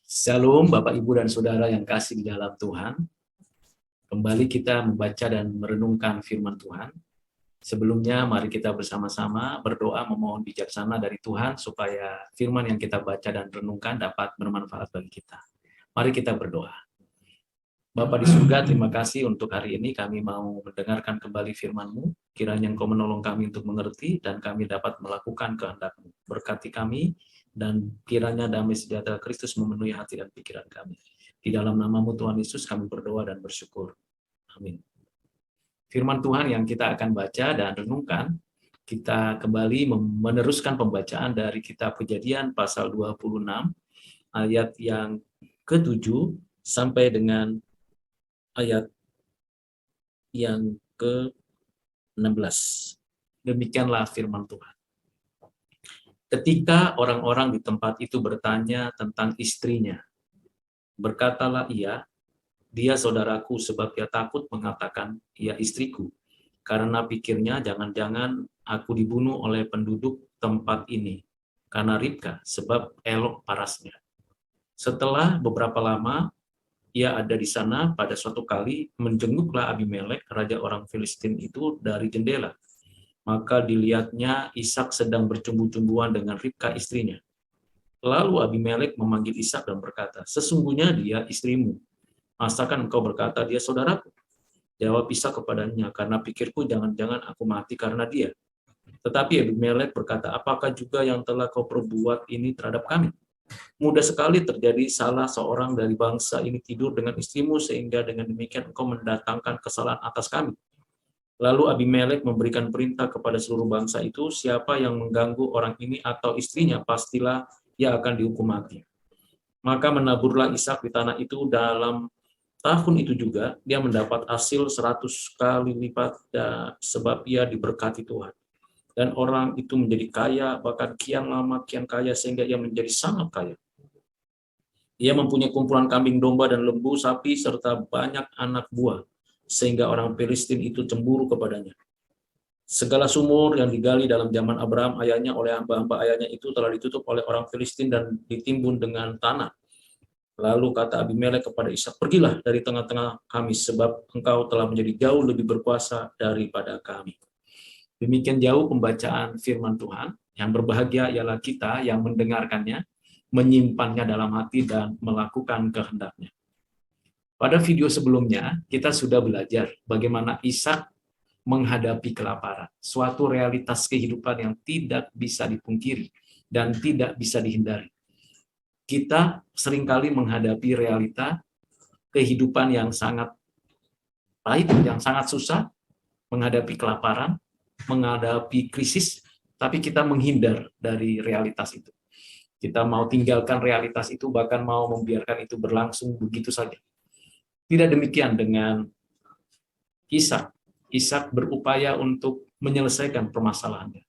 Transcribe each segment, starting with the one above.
Shalom Bapak Ibu dan Saudara yang kasih di dalam Tuhan. Kembali kita membaca dan merenungkan firman Tuhan. Sebelumnya mari kita bersama-sama berdoa memohon bijaksana dari Tuhan supaya firman yang kita baca dan renungkan dapat bermanfaat bagi kita. Mari kita berdoa. Bapa di surga, terima kasih untuk hari ini kami mau mendengarkan kembali firman-Mu. Kiranya Engkau menolong kami untuk mengerti dan kami dapat melakukan kehendak-Mu. Berkati kami dan kiranya damai sejahtera Kristus memenuhi hati dan pikiran kami. Di dalam nama-Mu Tuhan Yesus kami berdoa dan bersyukur. Amin. Firman Tuhan yang kita akan baca dan renungkan, kita kembali meneruskan pembacaan dari kitab Kejadian pasal 26 ayat yang ke-7 sampai dengan ayat yang ke-16. Demikianlah firman Tuhan. Ketika orang-orang di tempat itu bertanya tentang istrinya, berkatalah ia, dia saudaraku sebab ia takut mengatakan ia istriku, karena pikirnya jangan-jangan aku dibunuh oleh penduduk tempat ini, karena Ribka sebab elok parasnya. Setelah beberapa lama, ia ada di sana, pada suatu kali menjenguklah Abimelek, raja orang Filistin itu dari jendela. Maka dilihatnya Ishak sedang bercumbu-cumbuan dengan Ribka istrinya. Lalu Abimelek memanggil Ishak dan berkata, sesungguhnya dia istrimu. Masakan engkau berkata dia saudaraku? Jawab Ishak kepadanya, karena pikirku jangan-jangan aku mati karena dia. Tetapi Abimelek berkata, apakah juga yang telah kau perbuat ini terhadap kami? Mudah sekali terjadi salah seorang dari bangsa ini tidur dengan istrimu, sehingga dengan demikian engkau mendatangkan kesalahan atas kami. Lalu Abimelek memberikan perintah kepada seluruh bangsa itu, siapa yang mengganggu orang ini atau istrinya, pastilah ia akan dihukum mati. Maka menaburlah Ishak di tanah itu. Dalam tahun itu juga dia mendapat hasil 100 kali lipat, sebab ia diberkati Tuhan. Dan orang itu menjadi kaya, bahkan kian lama kian kaya, sehingga ia menjadi sangat kaya. Ia mempunyai kumpulan kambing domba dan lembu, sapi, serta banyak anak buah, sehingga orang Filistin itu cemburu kepadanya. Segala sumur yang digali dalam zaman Abraham ayahnya oleh hamba-hamba ayahnya itu telah ditutup oleh orang Filistin dan ditimbun dengan tanah. Lalu kata Abimelek kepada Ishak, pergilah dari tengah-tengah kami, sebab engkau telah menjadi jauh lebih berkuasa daripada kami. Demikian jauh pembacaan firman Tuhan. Yang berbahagia ialah kita yang mendengarkannya, menyimpannya dalam hati, dan melakukan kehendaknya. Pada video sebelumnya, kita sudah belajar bagaimana Ishak menghadapi kelaparan, suatu realitas kehidupan yang tidak bisa dipungkiri dan tidak bisa dihindari. Kita seringkali menghadapi realita kehidupan yang sangat pahit, yang sangat susah, menghadapi kelaparan, menghadapi krisis, tapi kita menghindar dari realitas itu. Kita mau tinggalkan realitas itu, bahkan mau membiarkan itu berlangsung begitu saja. Tidak demikian dengan Ishak. Ishak berupaya untuk menyelesaikan permasalahannya.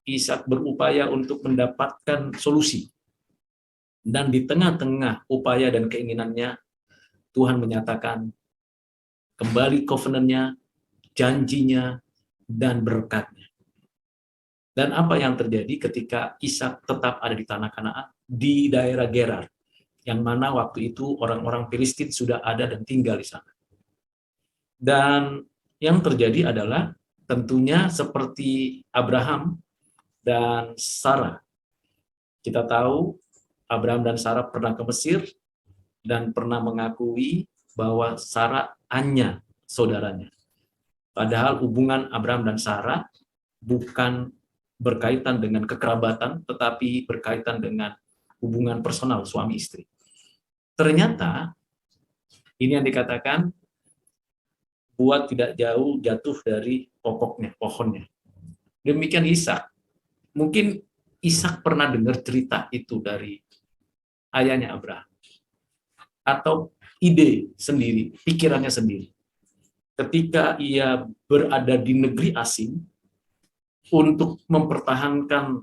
Ishak berupaya untuk mendapatkan solusi. Dan di tengah-tengah upaya dan keinginannya, Tuhan menyatakan kembali covenant-nya, janjinya, dan berkatnya. Dan apa yang terjadi ketika Ishak tetap ada di tanah Kanaan, di daerah Gerar, yang mana waktu itu orang-orang Filistin sudah ada dan tinggal di sana. Dan yang terjadi adalah tentunya seperti Abraham dan Sarah. Kita tahu Abraham dan Sarah pernah ke Mesir dan pernah mengakui bahwa Sarah hanya saudaranya. Padahal hubungan Abraham dan Sarah bukan berkaitan dengan kekerabatan, tetapi berkaitan dengan hubungan personal suami istri. Ternyata, ini yang dikatakan, buat tidak jauh jatuh dari pokoknya, pohonnya. Demikian Ishak. Mungkin Ishak pernah dengar cerita itu dari ayahnya Abraham. Atau ide sendiri, pikirannya sendiri. Ketika ia berada di negeri asing, untuk mempertahankan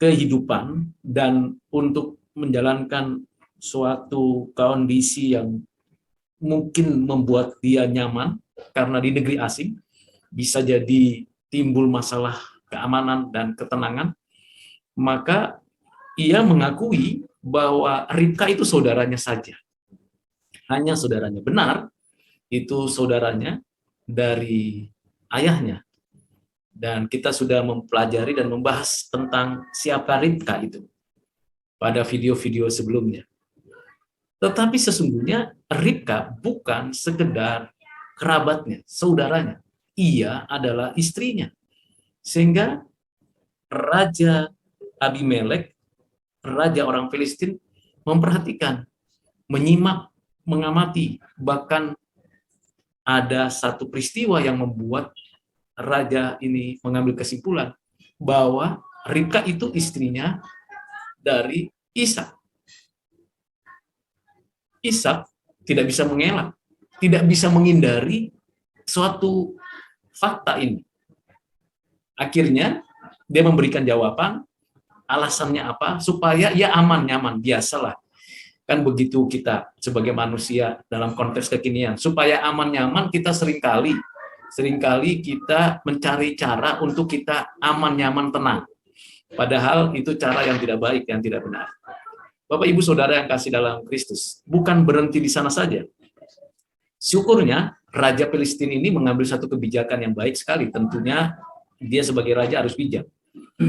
kehidupan dan untuk menjalankan suatu kondisi yang mungkin membuat dia nyaman, karena di negeri asing bisa jadi timbul masalah keamanan dan ketenangan, maka ia mengakui bahwa Ribka itu saudaranya saja. Hanya saudaranya. Benar, itu saudaranya dari ayahnya. Dan kita sudah mempelajari dan membahas tentang siapa Ribka itu pada video-video sebelumnya. Tetapi sesungguhnya Ribka bukan sekedar kerabatnya, saudaranya. Ia adalah istrinya. Sehingga Raja Abimelek, raja orang Filistin, memperhatikan, menyimak, mengamati, bahkan ada satu peristiwa yang membuat raja ini mengambil kesimpulan bahwa Ribka itu istrinya dari Ishak. Ishak tidak bisa mengelak, tidak bisa menghindari suatu fakta ini. Akhirnya dia memberikan jawaban, alasannya apa? Supaya ya aman, nyaman, biasalah. Kan begitu kita sebagai manusia dalam konteks kekinian. Supaya aman, nyaman, kita seringkali kita mencari cara untuk kita aman, nyaman, tenang. Padahal itu cara yang tidak baik, yang tidak benar. Bapak, Ibu, Saudara yang kasih dalam Kristus, bukan berhenti di sana saja. Syukurnya, Raja Filistin ini mengambil satu kebijakan yang baik sekali. Tentunya dia sebagai raja harus bijak.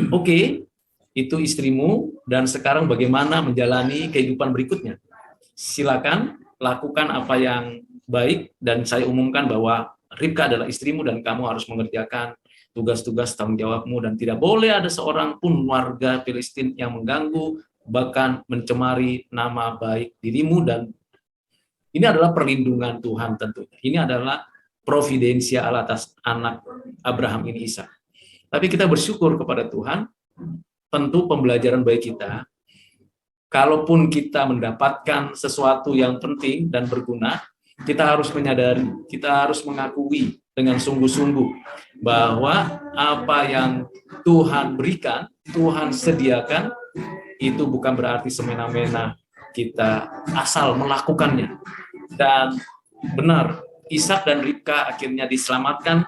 Oke, itu istrimu, dan sekarang bagaimana menjalani kehidupan berikutnya. Silakan lakukan apa yang baik, dan saya umumkan bahwa Ribka adalah istrimu dan kamu harus mengerjakan tugas-tugas tanggung jawabmu, dan tidak boleh ada seorang pun warga Filistin yang mengganggu, bahkan mencemari nama baik dirimu. Dan ini adalah perlindungan Tuhan tentunya. Ini adalah providensia Allah atas anak Abraham ini, Ishak. Tapi kita bersyukur kepada Tuhan. Tentu pembelajaran bagi kita, kalaupun kita mendapatkan sesuatu yang penting dan berguna, kita harus menyadari, kita harus mengakui dengan sungguh-sungguh bahwa apa yang Tuhan berikan, Tuhan sediakan, itu bukan berarti semena-mena kita asal melakukannya. Dan benar, Ishak dan Ribka akhirnya diselamatkan,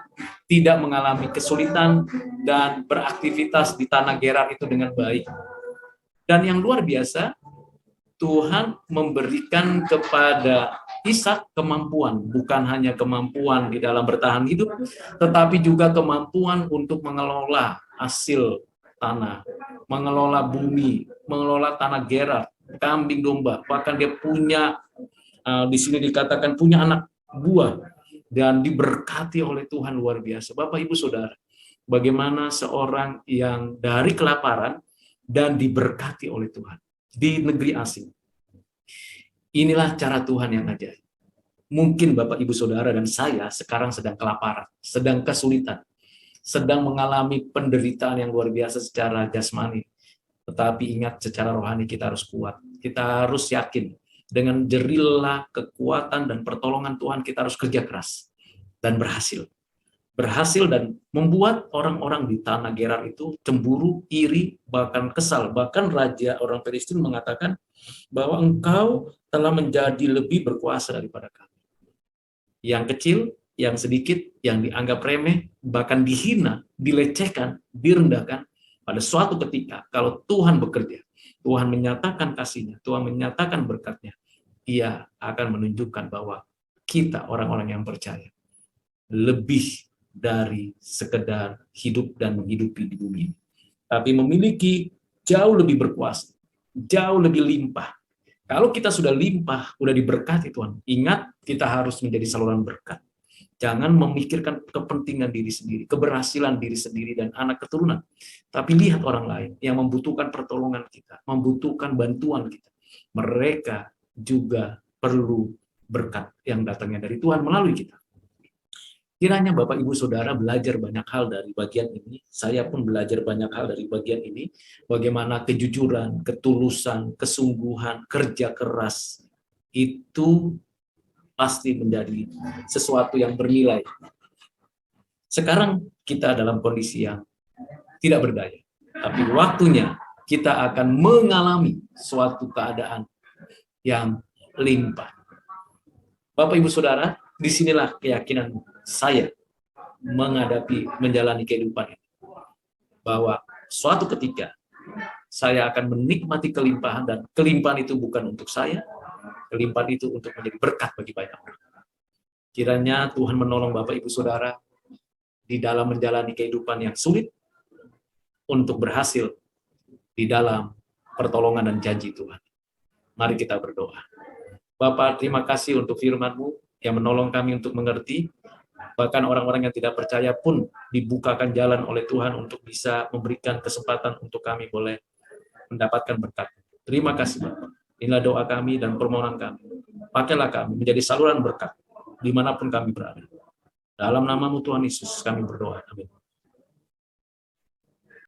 tidak mengalami kesulitan, dan beraktivitas di tanah Gerar itu dengan baik. Dan yang luar biasa, Tuhan memberikan kepada Ishak kemampuan, bukan hanya kemampuan di dalam bertahan hidup, tetapi juga kemampuan untuk mengelola hasil tanah, mengelola bumi, mengelola tanah Gerar, kambing domba, bahkan dia punya, di sini dikatakan punya anak buah, dan diberkati oleh Tuhan luar biasa. Bapak, Ibu, Saudara, bagaimana seorang yang dari kelaparan dan diberkati oleh Tuhan di negeri asing. Inilah cara Tuhan yang ajaib. Mungkin Bapak, Ibu, Saudara, dan saya sekarang sedang kelaparan, sedang kesulitan, sedang mengalami penderitaan yang luar biasa secara jasmani. Tetapi ingat, secara rohani kita harus kuat. Kita harus yakin dengan jerila kekuatan dan pertolongan Tuhan, kita harus kerja keras dan berhasil. Berhasil dan membuat orang-orang di tanah Gerar itu cemburu, iri, bahkan kesal. Bahkan raja orang Filistin mengatakan bahwa engkau telah menjadi lebih berkuasa daripada kami. Yang kecil, yang sedikit, yang dianggap remeh, bahkan dihina, dilecehkan, direndahkan. Pada suatu ketika, kalau Tuhan bekerja, Tuhan menyatakan kasih-Nya, Tuhan menyatakan berkat-Nya, Ia akan menunjukkan bahwa kita orang-orang yang percaya lebih dari sekedar hidup dan menghidupi di bumi ini, tapi memiliki jauh lebih berkuasa, jauh lebih limpah. Kalau kita sudah limpah, sudah diberkati Tuhan, ingat kita harus menjadi saluran berkat. Jangan memikirkan kepentingan diri sendiri, keberhasilan diri sendiri dan anak keturunan, tapi lihat orang lain yang membutuhkan pertolongan kita, membutuhkan bantuan kita. Mereka juga perlu berkat yang datangnya dari Tuhan melalui kita. Kiranya Bapak, Ibu, Saudara belajar banyak hal dari bagian ini. Saya pun belajar banyak hal dari bagian ini. Bagaimana kejujuran, ketulusan, kesungguhan, kerja keras itu pasti menjadi sesuatu yang bernilai. Sekarang kita dalam kondisi yang tidak berdaya, tapi waktunya kita akan mengalami suatu keadaan yang limpah. Bapak, Ibu, Saudara, disinilah keyakinan saya menjalani kehidupan ini. Bahwa suatu ketika saya akan menikmati kelimpahan, dan kelimpahan itu bukan untuk saya, kelimpahan itu untuk menjadi berkat bagi banyak orang. Kiranya Tuhan menolong Bapak Ibu Saudara di dalam menjalani kehidupan yang sulit untuk berhasil di dalam pertolongan dan janji Tuhan. Mari kita berdoa. Bapa, terima kasih untuk firman-Mu yang menolong kami untuk mengerti. Bahkan orang-orang yang tidak percaya pun dibukakan jalan oleh Tuhan untuk bisa memberikan kesempatan untuk kami boleh mendapatkan berkat. Terima kasih Bapak. Inilah doa kami dan permohonan kami. Pakailah kami menjadi saluran berkat dimanapun kami berada. Dalam nama-Mu Tuhan Yesus kami berdoa. Amin.